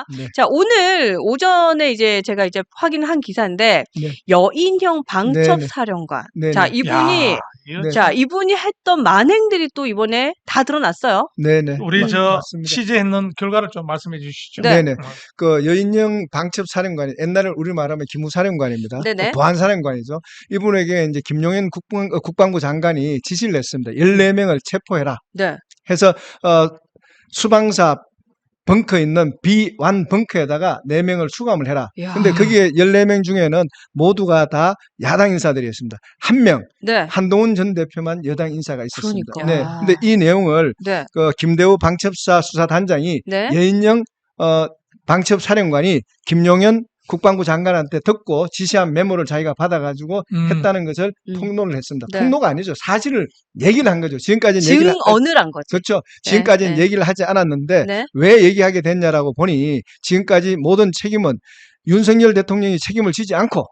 알겠습니다. 네. 자, 오늘 오전에 이제 제가 이제 확인한 기사인데 네. 여인형 방첩 네네. 사령관. 네네. 자, 이분이 야, 이거 네. 자, 이분이 했던 만행들이 또 이번에 다 드러났어요. 네네. 우리 맞습니다. 취재했는 결과를 좀 말씀해 주시죠. 네. 네네. 그 여인영 방첩 사령관이 옛날에 우리 말하면 기무사령관입니다. 네네. 보안사령관이죠. 이분에게 이제 김용현 국방부 장관이 지시를 냈습니다. 14명을 체포해라. 네. 해서 수방사 벙커 있는 비완 벙커에다가 4명을 수감을 해라. 야. 근데 거기에 14명 중에는 모두가 다 야당 인사들이었습니다. 한 명, 네. 한동훈 전 대표만 여당 인사가 있었습니다. 그러니까. 네. 근데 이 내용을 네. 그 김대우 방첩사 수사단장이 네. 여인영 방첩사령관이 김용현 국방부 장관한테 듣고 지시한 메모를 자기가 받아가지고 했다는 것을 폭로를 했습니다. 네. 폭로가 아니죠. 사실을 얘기를 한 거죠. 지금까지는 얘기를 증언을 한 거죠. 그렇죠. 지금까지는 네. 얘기를 하지 않았는데 네. 왜 얘기하게 됐냐라고 보니 지금까지 모든 책임은 윤석열 대통령이 책임을 지지 않고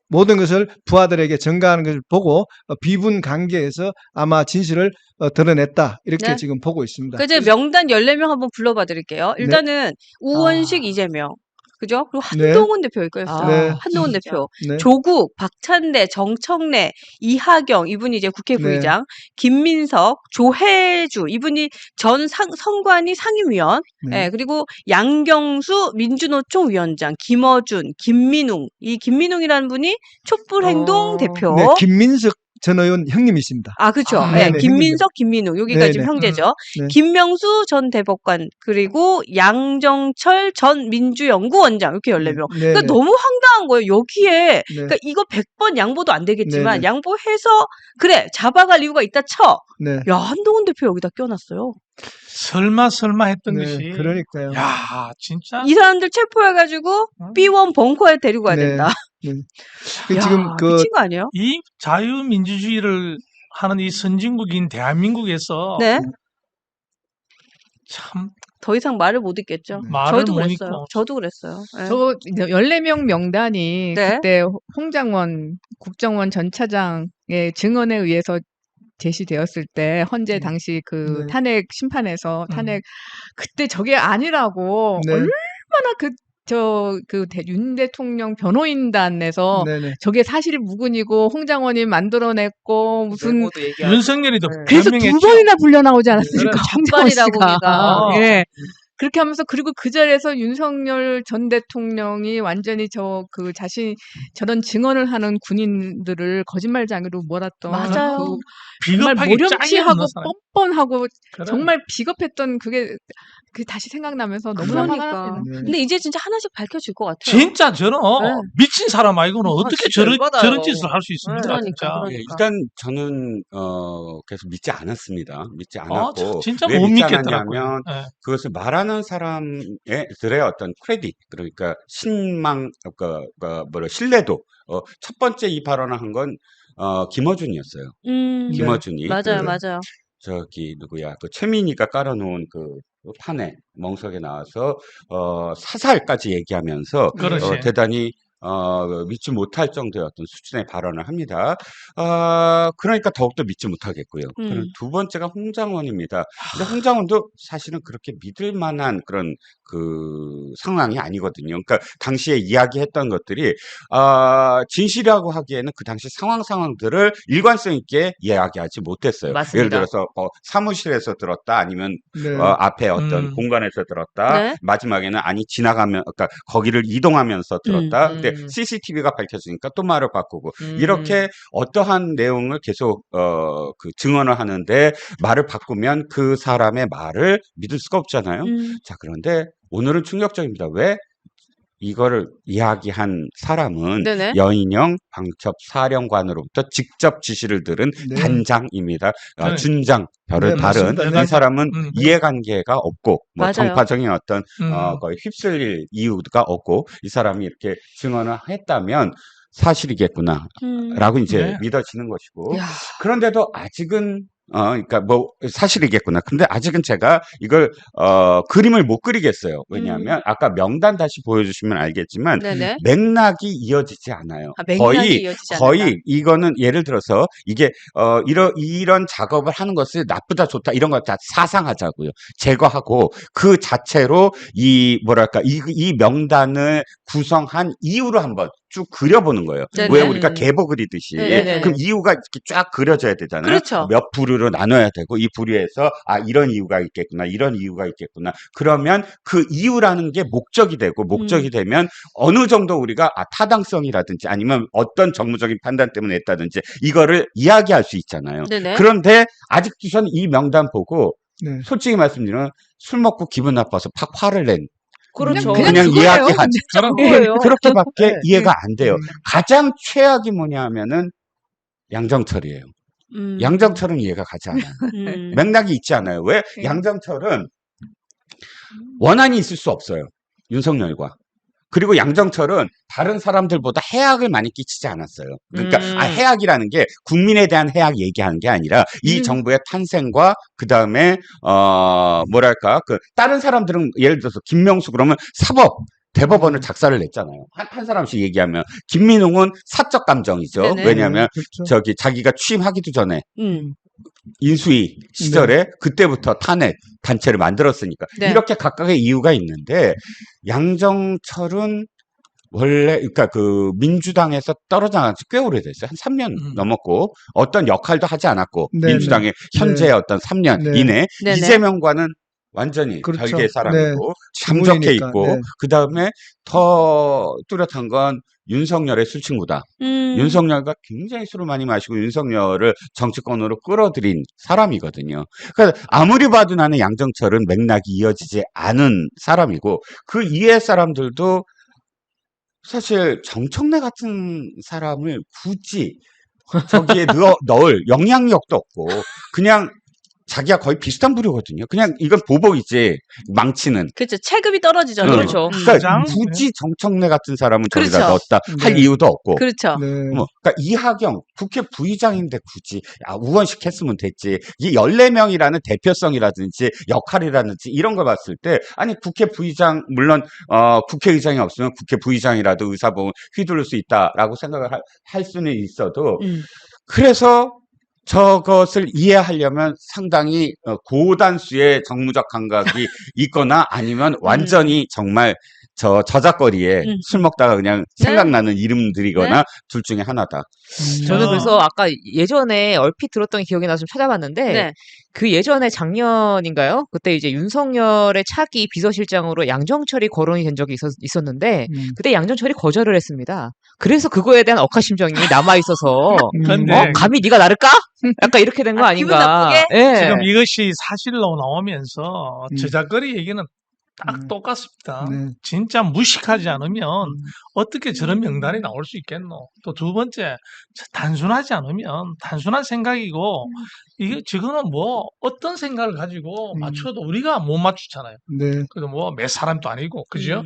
모든 것을 부하들에게 전가하는 것을 보고 비분 관계에서 아마 진실을 드러냈다. 이렇게 네. 지금 보고 있습니다. 그 이제 명단 14명 한번 불러봐 드릴게요. 일단은 우원식, 이재명. 그죠? 그리고 한동훈 대표 여기 있어요. 네. 한동훈 대표. 네. 조국, 박찬대, 정청래, 이하경, 이분이 이제 국회 부의장, 김민석, 조혜주, 이분이 전 선관위 상임위원, 네. 그리고 양경수 민주노총 위원장, 김어준, 김민웅, 이 김민웅이라는 분이 촛불행동 대표. 네, 김민석 전 의원 형님이십니다. 아, 그렇죠. 네네, 김민석, 김민웅 여기가 네네. 지금 형제죠. 네. 김명수 전 대법관 그리고 양정철 전 민주연구원장 이렇게 14명. 네, 그러니까 네. 너무 황당한 거예요. 여기에 네. 그러니까 이거 100번 양보도 안 되겠지만 네네. 양보해서 그래 잡아갈 이유가 있다 쳐. 네. 야, 한동훈 대표 여기다 껴놨어요. 설마 했던 네, 것이. 그러니까요. 야, 진짜. 이 사람들 체포해가지고 B1 벙커에 데리고 가야 네. 된다. 네. 야, 지금 미친 거 아니에요? 이 자유민주주의를 하는 이 선진국인 대한민국에서 네. 참 더 이상 말을 못 읽겠죠. 말을 저도 못 그랬어요. 읽고. 저도 그랬어요. 네. 저 14명 명단이 네. 그때 홍장원 국정원 전 차장의 증언에 의해서 제시되었을 때 헌재 당시 그 네. 탄핵 심판에서 탄핵 그때 저게 아니라고 네. 얼마나 윤 대통령 변호인단에서 네네. 저게 사실 무근이고 홍장원이 만들어냈고 무슨 윤석열이도 그래서 변명했죠. 2번이나 불려 나오지 않았습니까? 그래. 홍장원 적반이라고 씨가. 우리가. 예. 그렇게 하면서 그리고 그 자리에서 윤석열 전 대통령이 완전히 자신 저런 증언을 하는 군인들을 거짓말장애로 몰았던 맞아요. 정말 비겁하게 짱이 모렴치하고 없는 사람. 뻔뻔하고 그래. 정말 비겁했던 그게 다시 생각나면서 너무나 화가 그러니까. 납니다. 네. 근데 이제 진짜 하나씩 밝혀질 것 같아요. 진짜 저는 네. 미친 사람 아니고는 어떻게 진짜 열받아요. 저런 짓을 할 수 있습니까? 그러니까, 진짜. 그러니까. 예, 일단 저는 계속 믿지 않았습니다. 믿지 않았고 진짜 왜 못 믿지 믿겠더라고요. 않았냐면 예. 그것을 말하는 사람들의 어떤 크레딧 그러니까 신뢰도 첫 번째 이 발언을 한 건 김어준이었어요. 김어준이 맞아요, 그 맞아요. 저기 누구야 그 최민희가 깔아놓은 그 판에 멍석에 나와서 사살까지 얘기하면서 그렇지. 대단히 믿지 못할 정도의 어떤 수준의 발언을 합니다. 그러니까 더욱더 믿지 못하겠고요. 그리고 두 번째가 홍장원입니다. 근데 홍장원도 사실은 그렇게 믿을 만한 그런 그 상황이 아니거든요. 그러니까 당시에 이야기했던 것들이 진실이라고 하기에는 그 당시 상황들을 일관성 있게 이야기하지 못했어요. 맞습니다. 예를 들어서 사무실에서 들었다 아니면 네. 앞에 어떤 공간에서 들었다. 네. 마지막에는 아니 지나가면 그러니까 거기를 이동하면서 들었다. 근데 음. CCTV가 밝혀지니까 또 말을 바꾸고 이렇게 어떠한 내용을 계속 그 증언을 하는데 말을 바꾸면 그 사람의 말을 믿을 수가 없잖아요. 자, 그런데 오늘은 충격적입니다. 왜? 이거를 이야기한 사람은 네네. 여인영 방첩 사령관으로부터 직접 지시를 들은 네. 단장입니다. 네. 준장, 별을 네, 다른 맞습니다. 이 사람은 음. 이해관계가 없고 뭐 맞아요. 정파적인 어떤 음. 거의 휩쓸릴 이유가 없고 이 사람이 이렇게 증언을 했다면 사실이겠구나 라고 이제 네. 믿어지는 것이고 야. 그런데도 아직은 그러니까 뭐 사실이겠구나. 근데 아직은 제가 이걸 그림을 못 그리겠어요. 왜냐하면 아까 명단 다시 보여주시면 알겠지만 네네. 맥락이 이어지지 않아요. 아, 맥락이 이어지지 않는다. 거의 이거는 예를 들어서 이게 이런 작업을 하는 것을 나쁘다 좋다 이런 거 다 사상하자고요. 제거하고 그 자체로 이 명단을 구성한 이유를 한번 쭉 그려보는 거예요. 네네. 왜 우리가 계보 그리듯이 네네네. 그럼 이유가 이렇게 쫙 그려져야 되잖아요. 그렇죠. 몇 부류로 나눠야 되고 이 부류에서 이런 이유가 있겠구나 이런 이유가 있겠구나. 그러면 그 이유라는 게 목적이 되고 목적이 되면 어느 정도 우리가 타당성이라든지 아니면 어떤 정무적인 판단 때문에 했다든지 이거를 이야기할 수 있잖아요. 네네. 그런데 아직도 저는 이 명단 보고 네. 솔직히 말씀드리면 술 먹고 기분 나빠서 팍 화를 낸 그렇죠. 그냥 그거예요. 이야기하지. 진짜 그거예요. 그렇게밖에 네. 이해가 안 돼요. 가장 최악이 뭐냐 하면은 양정철이에요. 양정철은 이해가 가지 않아요. 맥락이 있지 않아요. 왜? 네. 양정철은 원한이 있을 수 없어요. 윤석열과. 그리고 양정철은 다른 사람들보다 해악을 많이 끼치지 않았어요. 그러니까 해악이라는 게 국민에 대한 해악 얘기하는 게 아니라 이 정부의 탄생과 그 다음에 다른 사람들은 예를 들어서 김명수 그러면 사법 대법원을 작사를 냈잖아요. 한 사람씩 얘기하면 김민웅은 사적 감정이죠. 네네. 왜냐하면 그렇죠. 자기가 취임하기도 전에 인수위 시절에 그때부터 탄핵 단체를 만들었으니까 네. 이렇게 각각의 이유가 있는데 양정철은 원래 그러니까 그 민주당에서 떨어진 지 꽤 오래됐어요. 한 3년 넘었고 어떤 역할도 하지 않았고 네네. 민주당의 현재의 어떤 3년 네. 이내 네네. 이재명과는 완전히 그렇죠. 별개의 사람이고 참적해 친구이니까. 있고 네. 그 다음에 더 뚜렷한 건 윤석열의 술친구다. 윤석열과 굉장히 술을 많이 마시고 윤석열을 정치권으로 끌어들인 사람이거든요. 그러니까 아무리 봐도 나는 양정철은 맥락이 이어지지 않은 사람이고 그 이해 사람들도 사실 정청래 같은 사람을 굳이 저기에 넣을 영향력도 없고 그냥 자기가 거의 비슷한 부류거든요. 그냥 이건 보복이지 망치는. 그렇죠. 체급이 떨어지죠. 응. 그렇죠. 그러니까 가장- 굳이 정청래 같은 사람은 저기다 그렇죠. 넣었다 할 네. 이유도 없고. 그렇죠. 네. 그러니까 이하경 국회 부의장인데 굳이 우원식 했으면 됐지. 이 14명이라는 대표성이라든지 역할이라든지 이런 걸 봤을 때 아니 국회 부의장 물론 국회의장이 없으면 국회 부의장이라도 의사봉을 휘두를 수 있다라고 생각을 할 수는 있어도 그래서 저것을 이해하려면 상당히 고단수의 정무적 감각이 있거나 아니면 완전히 정말 저작거리에 술 먹다가 그냥 생각나는 이름들이거나 둘 중에 하나다. 저는 그래서 아까 예전에 얼핏 들었던 기억이 나서 좀 찾아봤는데 네. 그 예전에 작년인가요? 그때 이제 윤석열의 차기 비서실장으로 양정철이 거론이 된 적이 있었는데 그때 양정철이 거절을 했습니다. 그래서 그거에 대한 억하심정이 남아 있어서 근데 감히 네가 나를 까? 약간 이렇게 된 거 기분 아닌가? 나쁘게? 예. 지금 이것이 사실로 나오면서 저작거리 얘기는 딱 똑같습니다. 네. 진짜 무식하지 않으면 어떻게 저런 명단이 나올 수 있겠노? 또 두 번째, 단순하지 않으면 단순한 생각이고 이게 지금은 뭐 어떤 생각을 가지고 맞춰도 우리가 못 맞추잖아요. 네. 그래도 뭐 몇 사람도 아니고 그죠?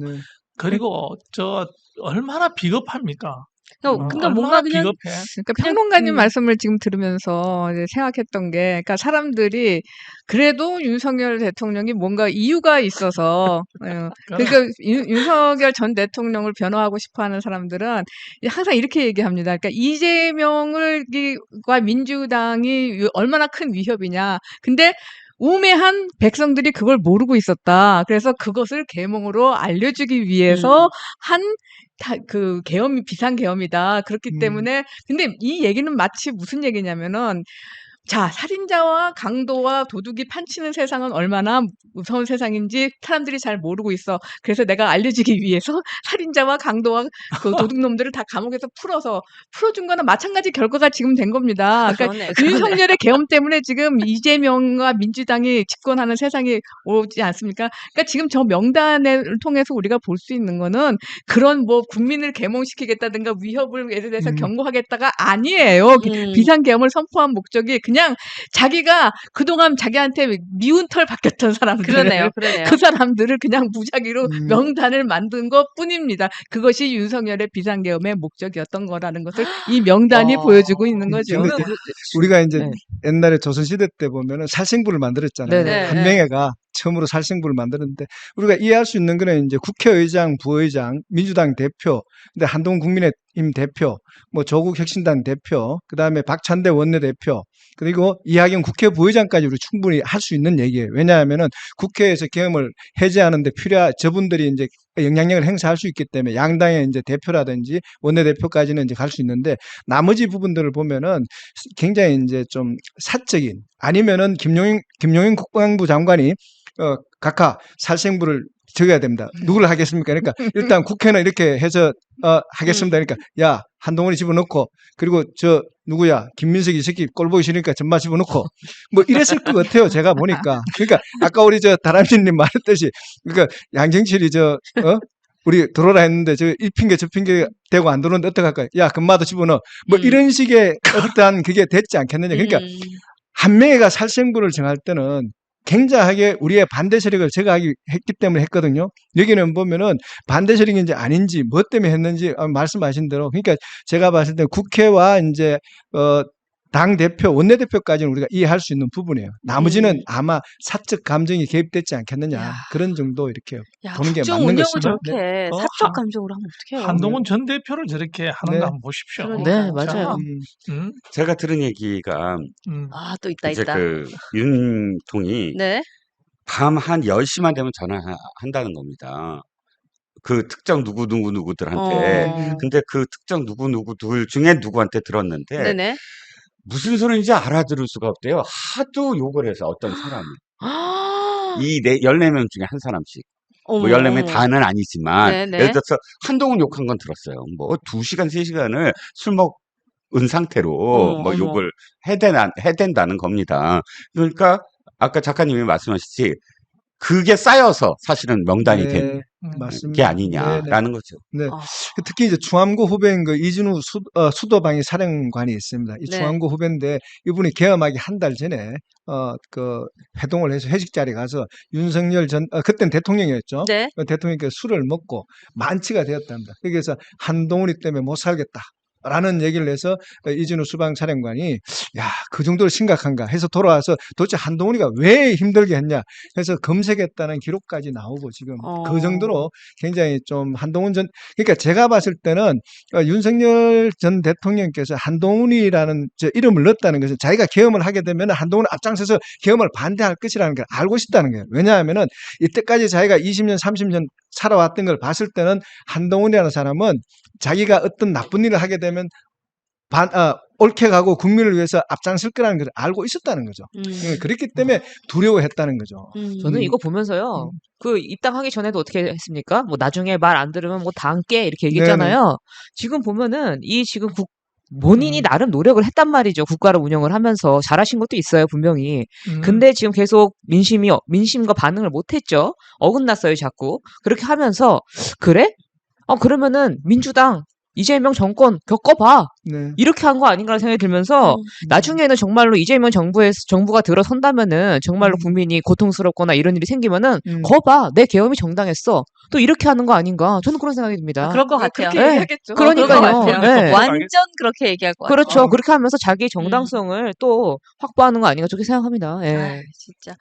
네. 그리고 저 얼마나 비겁합니까? 그러니까 얼마나 뭔가 그냥 비겁해. 그러니까 그냥, 평론가님 말씀을 지금 들으면서 이제 생각했던 게, 그러니까 사람들이 그래도 윤석열 대통령이 뭔가 이유가 있어서, 그러니까 윤석열 전 대통령을 변호하고 싶어하는 사람들은 항상 이렇게 얘기합니다. 그러니까 이재명과 민주당이 얼마나 큰 위협이냐. 근데 우매한 백성들이 그걸 모르고 있었다. 그래서 그것을 계몽으로 알려주기 위해서 한 그 계엄이 비상계엄이다. 그렇기 때문에 근데 이 얘기는 마치 무슨 얘기냐면은 자, 살인자와 강도와 도둑이 판치는 세상은 얼마나 무서운 세상인지 사람들이 잘 모르고 있어. 그래서 내가 알려주기 위해서 살인자와 강도와 그 도둑놈들을 다 감옥에서 풀어준 거나 마찬가지 결과가 지금 된 겁니다. 그러니까 그러네. 윤석열의 계엄 때문에 지금 이재명과 민주당이 집권하는 세상이 오지 않습니까? 그러니까 지금 저 명단을 통해서 우리가 볼 수 있는 거는 그런 뭐 국민을 계몽시키겠다든가 위협을 예를 들어서 경고하겠다가 아니에요. 비상계엄을 선포한 목적이 그냥 그냥 자기가 그동안 자기한테 미운 털 박혔던 사람들. 그러네요. 그러네요. 그 사람들을 그냥 무작위로 음. 명단을 만든 것 뿐입니다. 그것이 윤석열의 비상계엄의 목적이었던 거라는 것을 이 명단이 와. 보여주고 있는 거죠. 근데 저는 이제 우리가 이제 네. 옛날에 조선시대 때 보면은 살생부를 만들었잖아요. 네네. 한 명회가 처음으로 살생부를 만드는데 우리가 이해할 수 있는 거는 이제 국회의장, 부의장, 민주당 대표, 근데 한동훈 국민의힘 대표, 뭐 조국 혁신당 대표, 그 다음에 박찬대 원내대표, 그리고 이하경 국회 부의장까지 우리 충분히 할 수 있는 얘기예요. 왜냐하면은 국회에서 계엄을 해제하는데 저분들이 이제 영향력을 행사할 수 있기 때문에 양당의 이제 대표라든지 원내대표까지는 이제 갈 수 있는데 나머지 부분들을 보면은 굉장히 이제 좀 사적인 아니면은 김용인 국방부 장관이 각하 살생부를 적어야 됩니다. 누구를 하겠습니까? 그러니까 일단 국회는 이렇게 해서 하겠습니다. 그러니까 야 한동훈이 집어넣고 그리고 저 누구야 김민석이 이 새끼 꼴 보기 싫으니까 전마 집어넣고 뭐 이랬을 것 같아요. 제가 보니까. 그러니까 아까 우리 저 다람쥐님 말했듯이 그러니까 양정철이 우리 들어오라 했는데 저 이 핑계 저 핑계 대고 안 들어오는데 어떡할까요? 야 금마도 집어넣어. 뭐 이런 식의 어떠한 그게 됐지 않겠느냐. 그러니까 한 명이가 살생부를 정할 때는 굉장하게 우리의 반대 세력을 제거하기 했기 때문에 했거든요. 여기는 보면은 반대 세력인지 아닌지 뭐 때문에 했는지 말씀하신 대로 그러니까 제가 봤을 때 국회와 이제 당 대표, 원내대표까지는 우리가 이해할 수 있는 부분이에요. 나머지는 아마 사적 감정이 개입됐지 않겠느냐 야. 그런 정도 이렇게 야, 보는 게 국정 맞는 운영을 것입니다. 저렇게 어, 사적 감정으로 하면 어떡해요? 한동훈 전 대표를 저렇게 하는 네. 거 한번 보십시오. 그러니까요. 네, 맞아요. 음, 제가 들은 얘기가 아, 또 있다, 이제 있다. 그 윤통이 네. 밤 한 10시만 되면 전화한다는 겁니다. 그 특정 누구들한테. 어. 근데 그 특정 누구들 중에 누구한테 들었는데 네네. 무슨 소리인지 알아들을 수가 없대요. 하도 욕을 해서 어떤 사람이. 이 14명 중에 한 사람씩. 어머, 뭐 14명 어머. 다는 아니지만 네네. 예를 들어서 한동훈 욕한 건 들었어요. 뭐 2시간, 3시간을 술 먹은 상태로 어머, 뭐 어머. 욕을 해댄다는 겁니다. 그러니까 아까 작가님이 말씀하셨지 그게 쌓여서 사실은 명단이 된 맞습니다. 게 아니냐라는 거죠. 네. 어. 특히 이제 중암고 후배인 그 이진우 수도방위 사령관이 있습니다. 이 네. 중암고 후배인데 이분이 계엄하기 한 달 전에 그 회동을 해서 회식 자리에 가서 윤석열 그때는 대통령이었죠. 네. 대통령께서 술을 먹고 만취가 되었답니다. 그래서 한동훈이 때문에 못 살겠다. 라는 얘기를 해서 이진우 수방사령관이 야, 그 정도로 심각한가 해서 돌아와서 도대체 한동훈이가 왜 힘들게 했냐 해서 검색했다는 기록까지 나오고 지금 그 정도로 굉장히 좀 그러니까 제가 봤을 때는 윤석열 전 대통령께서 한동훈이라는 이름을 넣었다는 것은 자기가 계엄을 하게 되면 한동훈을 앞장서서 계엄을 반대할 것이라는 걸 알고 싶다는 거예요. 왜냐하면은 이때까지 자기가 20년, 30년 살아왔던 걸 봤을 때는 한동훈이라는 사람은 자기가 어떤 나쁜 일을 하게 되면 옳게 가고 국민을 위해서 앞장설 거라는 걸 알고 있었다는 거죠. 그렇기 때문에 두려워했다는 거죠. 저는 이거 보면서요. 그 입당하기 전에도 어떻게 했습니까? 뭐 나중에 말 안 들으면 뭐 다 함께 이렇게 얘기했잖아요. 지금 보면은 지금 본인이 나름 노력을 했단 말이죠. 국가를 운영을 하면서 잘하신 것도 있어요, 분명히. 근데 지금 계속 민심과 반응을 못했죠. 어긋났어요, 자꾸. 그렇게 하면서 그래? 그러면은 민주당 이재명 정권 겪어봐. 네. 이렇게 한 거 아닌가라는 생각이 들면서 나중에는 정말로 이재명 정부가 들어선다면은 정말로 국민이 고통스럽거나 이런 일이 생기면은 거봐 내 계엄이 정당했어. 또 이렇게 하는 거 아닌가? 저는 그런 생각이 듭니다. 그럴 것 같아요. 그렇게 네. 얘기하겠죠. 그러니까요. 그럴 것 같아요. 네. 완전 그렇게 얘기할 것 같아요. 그렇죠. 그렇게 하면서 자기 정당성을 또 확보하는 거 아닌가 저렇게 생각합니다. 예. 아, 진짜.